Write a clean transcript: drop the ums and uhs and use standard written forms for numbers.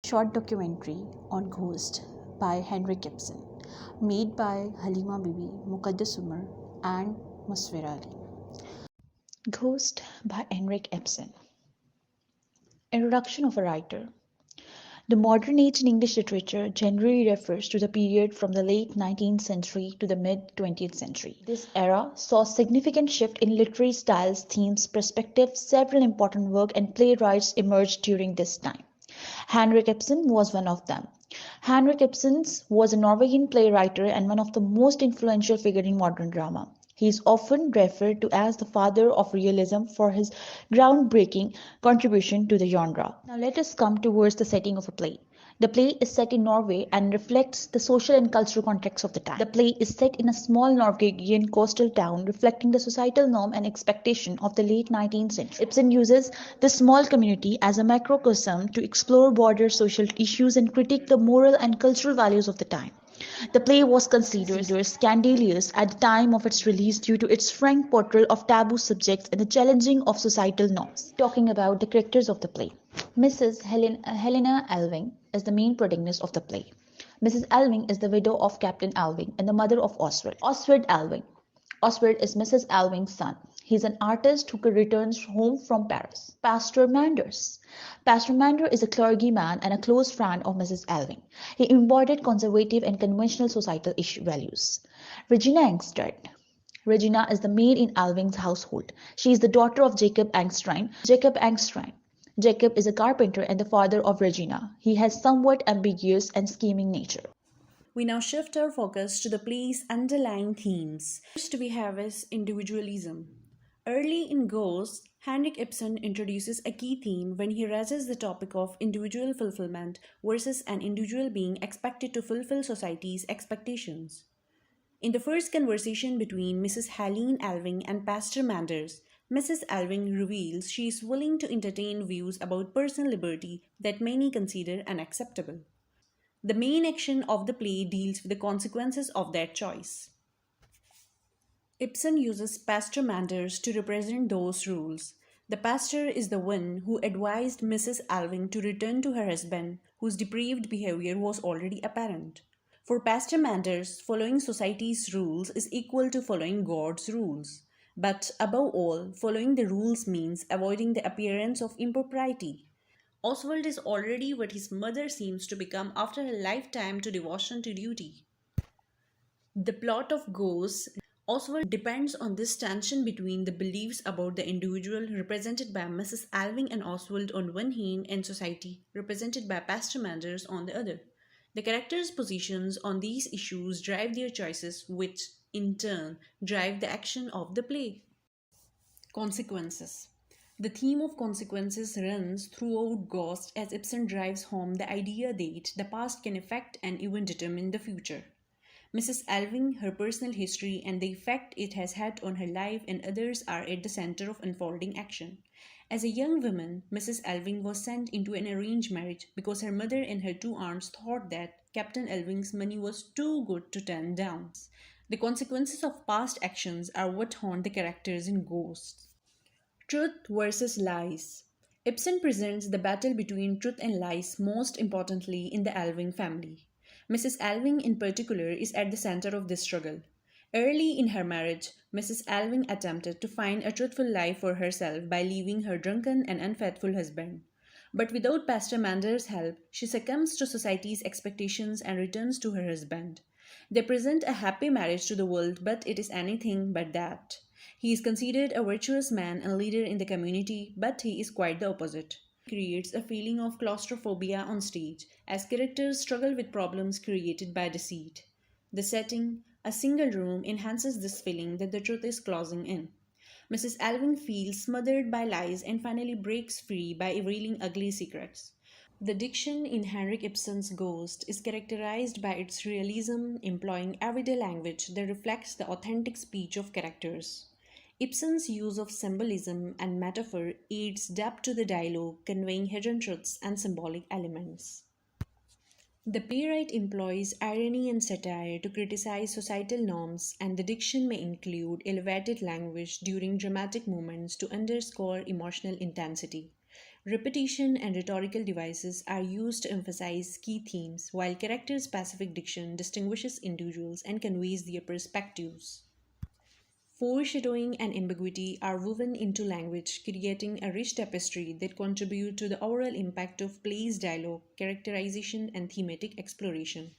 Short documentary on Ghost by Henrik Ibsen, made by Halima Bibi, Muqaddas Umar, and Musfira Ali. Ghost by Henrik Ibsen. Introduction of a writer. The modern age in English literature generally refers to the period from the late 19th century to the mid 20th century. This era saw a significant shift in literary styles, themes, perspectives. Several important works and playwrights emerged during this time. Henrik Ibsen was one of them. Henrik Ibsen was a Norwegian playwright and one of the most influential figures in modern drama. He is often referred to as the father of realism for his groundbreaking contribution to the genre. Now let us come towards the setting of a play. The play is set in Norway and reflects the social and cultural context of the time. The play is set in a small Norwegian coastal town, reflecting the societal norm and expectation of the late 19th century. Ibsen uses this small community as a microcosm to explore broader social issues and critique the moral and cultural values of the time. The play was considered scandalous at the time of its release due to its frank portrayal of taboo subjects and the challenging of societal norms. Talking about the characters of the play, Helena Alving is the main protagonist of the play. Mrs. Alving is the widow of Captain Alving and the mother of Oswald. Oswald Alving. Oswald is Mrs. Alving's son. He is an artist who returns home from Paris. Pastor Manders. Pastor Manders is a clergyman and a close friend of Mrs. Alving. He embodied conservative and conventional societal values. Regina Engström. Regina is the maid in Alving's household. She is the daughter of Jacob Engström. Jacob is a carpenter and the father of Regina. He has somewhat ambiguous and scheming nature. We now shift our focus to the play's underlying themes. First we have is individualism. Early in Ghost, Henrik Ibsen introduces a key theme when he raises the topic of individual fulfillment versus an individual being expected to fulfill society's expectations. In the first conversation between Mrs. Helene Alving and Pastor Manders, Mrs. Alving reveals she is willing to entertain views about personal liberty that many consider unacceptable. The main action of the play deals with the consequences of that choice. Ibsen uses Pastor Manders to represent those rules. The pastor is the one who advised Mrs. Alving to return to her husband, whose depraved behavior was already apparent. For Pastor Manders, following society's rules is equal to following God's rules. But above all, following the rules means avoiding the appearance of impropriety. Oswald is already what his mother seems to become after a lifetime to devotion to duty. The plot of Ghost, Oswald depends on this tension between the beliefs about the individual represented by Mrs. Alving and Oswald on one hand and society represented by Pastor Manders on the other. The characters' positions on these issues drive their choices, which, in turn, drive the action of the play. Consequences. The theme of consequences runs throughout Ghost as Ibsen drives home the idea that the past can affect and even determine the future. Mrs. Alving, her personal history, and the effect it has had on her life and others are at the center of unfolding action. As a young woman, Mrs. Alving was sent into an arranged marriage because her mother and her two aunts thought that Captain Alving's money was too good to turn down. The consequences of past actions are what haunt the characters in Ghosts. Truth versus lies. Ibsen presents the battle between truth and lies most importantly in the Alving family. Mrs. Alving in particular is at the center of this struggle. Early in her marriage, Mrs. Alving attempted to find a truthful life for herself by leaving her drunken and unfaithful husband. But without Pastor Manders' help, she succumbs to society's expectations and returns to her husband. They present a happy marriage to the world, but it is anything but that. He is considered a virtuous man and leader in the community, but he is quite the opposite. He creates a feeling of claustrophobia on stage as characters struggle with problems created by deceit. The setting, a single room, enhances this feeling that the truth is closing in. Mrs. Alving feels smothered by lies and finally breaks free by revealing ugly secrets. The diction in Henrik Ibsen's Ghost is characterized by its realism, employing everyday language that reflects the authentic speech of characters. Ibsen's use of symbolism and metaphor adds depth to the dialogue, conveying hidden truths and symbolic elements. The playwright employs irony and satire to criticize societal norms, and the diction may include elevated language during dramatic moments to underscore emotional intensity. Repetition and rhetorical devices are used to emphasize key themes, while character specific diction distinguishes individuals and conveys their perspectives. Foreshadowing and ambiguity are woven into language, creating a rich tapestry that contribute to the overall impact of plays dialogue, characterization, and thematic exploration.